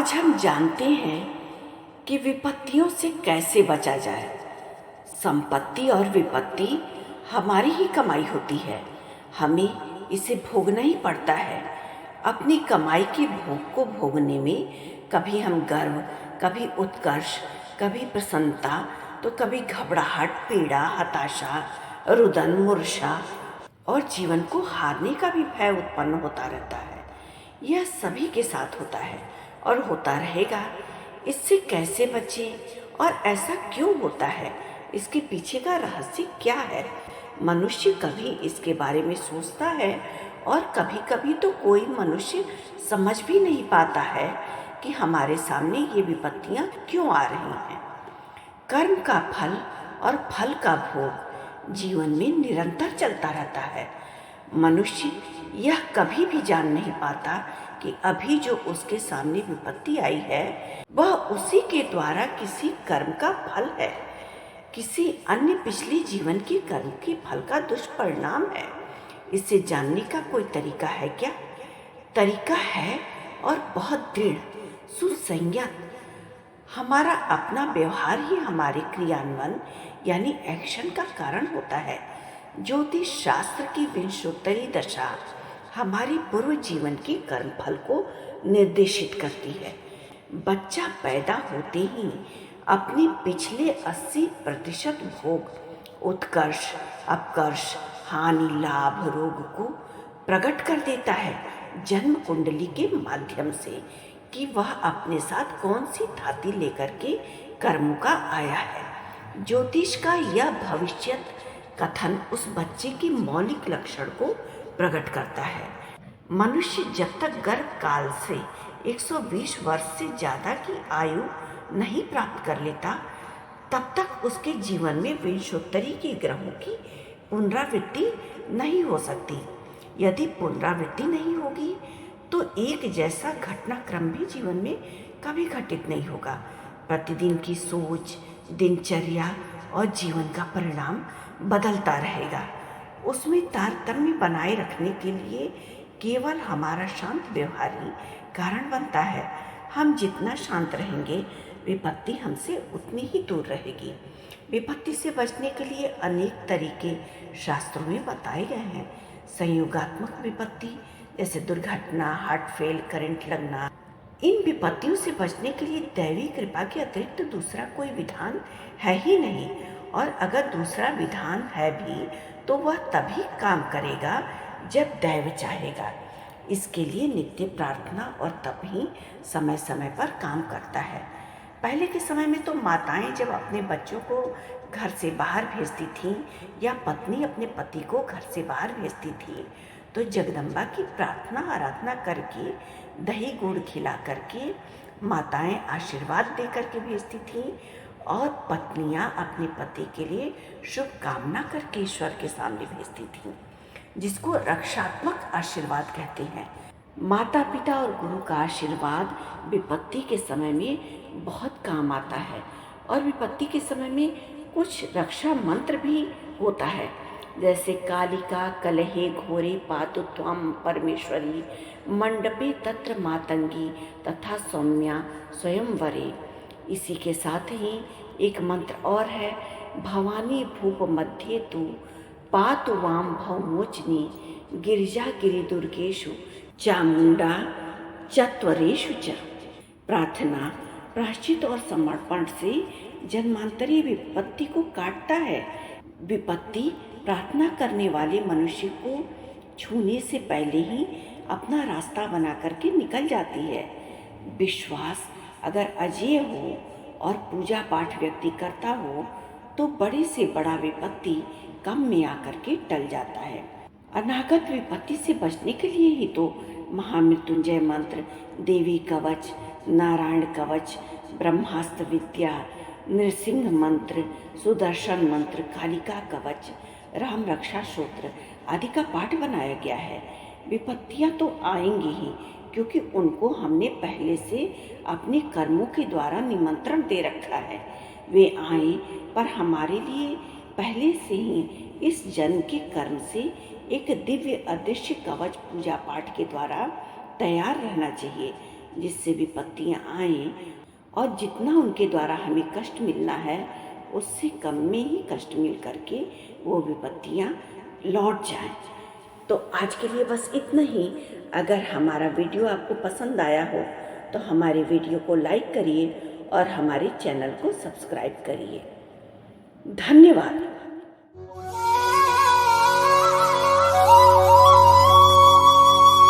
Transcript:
आज हम जानते हैं कि विपत्तियों से कैसे बचा जाए। संपत्ति और विपत्ति हमारी ही कमाई होती है, हमें इसे भोगना ही पड़ता है। अपनी कमाई के भोग को भोगने में कभी हम गर्व, कभी उत्कर्ष, कभी प्रसन्नता, तो कभी घबराहट, पीड़ा, हताशा, रुदन, मूर्छा और जीवन को हारने का भी भय उत्पन्न होता रहता है। यह सभी के साथ होता है और होता रहेगा। इससे कैसे बचें और ऐसा क्यों होता है, इसके पीछे का रहस्य क्या है? मनुष्य कभी इसके बारे में सोचता है और कभी कभी तो कोई मनुष्य समझ भी नहीं पाता है कि हमारे सामने ये विपत्तियां क्यों आ रही हैं। कर्म का फल और फल का भोग जीवन में निरंतर चलता रहता है। मनुष्य यह कभी भी जान नहीं पाता कि अभी जो उसके सामने विपत्ति आई है वह उसी के द्वारा किसी कर्म का फल है, किसी अन्य पिछले जीवन के कर्म के फल का दुष्परिणाम है। इसे जानने का कोई तरीका है क्या? तरीका है, और बहुत दृढ़, सुसंयत। हमारा अपना व्यवहार ही हमारे क्रियान्वयन यानी एक्शन का कारण होता है। ज्योतिष शास्त्र की विंशोत्तरी दशा हमारी पूर्व जीवन के कर्म फल को निर्देशित करती है। बच्चा पैदा होते ही अपने पिछले 80% भोग, उत्कर्ष, अपकर्ष, हानि, लाभ, रोग को प्रकट कर देता है जन्म कुंडली के माध्यम से कि वह अपने साथ कौन सी धातु लेकर के कर्मों का आया है। ज्योतिष का यह भविष्यत कथन उस बच्चे के मौलिक लक्षण को प्रकट करता है। मनुष्य जब तक गर्भ काल से 120 वर्ष से ज़्यादा की आयु नहीं प्राप्त कर लेता, तब तक उसके जीवन में विंशोत्तरी के ग्रहों की पुनरावृत्ति नहीं हो सकती। यदि पुनरावृत्ति नहीं होगी तो एक जैसा घटनाक्रम भी जीवन में कभी घटित नहीं होगा। प्रतिदिन की सोच, दिनचर्या और जीवन का परिणाम बदलता रहेगा। उसमें तारतम्य बनाए रखने के लिए केवल हमारा शांत व्यवहार ही कारण बनता है। हम जितना शांत रहेंगे, विपत्ति हमसे उतनी ही दूर रहेगी। विपत्ति से बचने के लिए अनेक तरीके शास्त्रों में बताए गए हैं। संयोगात्मक विपत्ति जैसे दुर्घटना, हार्ट फेल, करंट लगना, इन विपत्तियों से बचने के लिए दैवी कृपा के अतिरिक्त दूसरा कोई विधान है ही नहीं। और अगर दूसरा विधान है भी तो वह तभी काम करेगा जब दैव चाहेगा। इसके लिए नित्य प्रार्थना और तप ही समय समय पर काम करता है। पहले के समय में तो माताएं जब अपने बच्चों को घर से बाहर भेजती थीं या पत्नी अपने पति को घर से बाहर भेजती थी, तो जगदम्बा की प्रार्थना आराधना करके, दही गुड़ खिला करके माताएं आशीर्वाद दे करके भेजती थीं और पत्नियां अपने पति के लिए शुभ कामना करके ईश्वर के सामने भेजती थीं, जिसको रक्षात्मक आशीर्वाद कहते हैं। माता पिता और गुरु का आशीर्वाद विपत्ति के समय में बहुत काम आता है। और विपत्ति के समय में कुछ रक्षा मंत्र भी होता है, जैसे कालिका कलहे घोरे पातु त्वं परमेश्वरी मंडपे तत्र मातंगी तथा सौम्या स्वयंवरे। इसी के साथ ही एक मंत्र और है, भवानी भूप मध्य तु पातु वाम भवमोचनी गिरिजा गिरि दुर्गेशु चामुंडा चत्वरेशु च। प्रार्थना, प्रायश्चित और समर्पण से जन्मांतरीय विपत्ति को काटता है। विपत्ति प्रार्थना करने वाले मनुष्य को छूने से पहले ही अपना रास्ता बना करके निकल जाती है। विश्वास अगर अजेय हो और पूजा पाठ व्यक्ति करता हो तो बड़े से बड़ा विपत्ति कम में आकर के टल जाता है। अनागत विपत्ति से बचने के लिए ही तो महामृत्युंजय मंत्र, देवी कवच, नारायण कवच, ब्रह्मास्त्र विद्या, नृसिंह मंत्र, सुदर्शन मंत्र, कालिका कवच, राम रक्षा सूत्र आदि का पाठ बनाया गया है। विपत्तियां तो आएंगी ही, क्योंकि उनको हमने पहले से अपने कर्मों के द्वारा निमंत्रण दे रखा है। वे आए, पर हमारे लिए पहले से ही इस जन्म के कर्म से एक दिव्य अदृश्य कवच पूजा पाठ के द्वारा तैयार रहना चाहिए। जिससे विपत्तियाँ आएँ और जितना उनके द्वारा हमें कष्ट मिलना है उससे कम में ही कष्ट मिल करके वो विपत्तियाँ लौट जाएं। तो आज के लिए बस इतना ही। अगर हमारा वीडियो आपको पसंद आया हो तो हमारे वीडियो को लाइक करिए और हमारे चैनल को सब्सक्राइब करिए। धन्यवाद।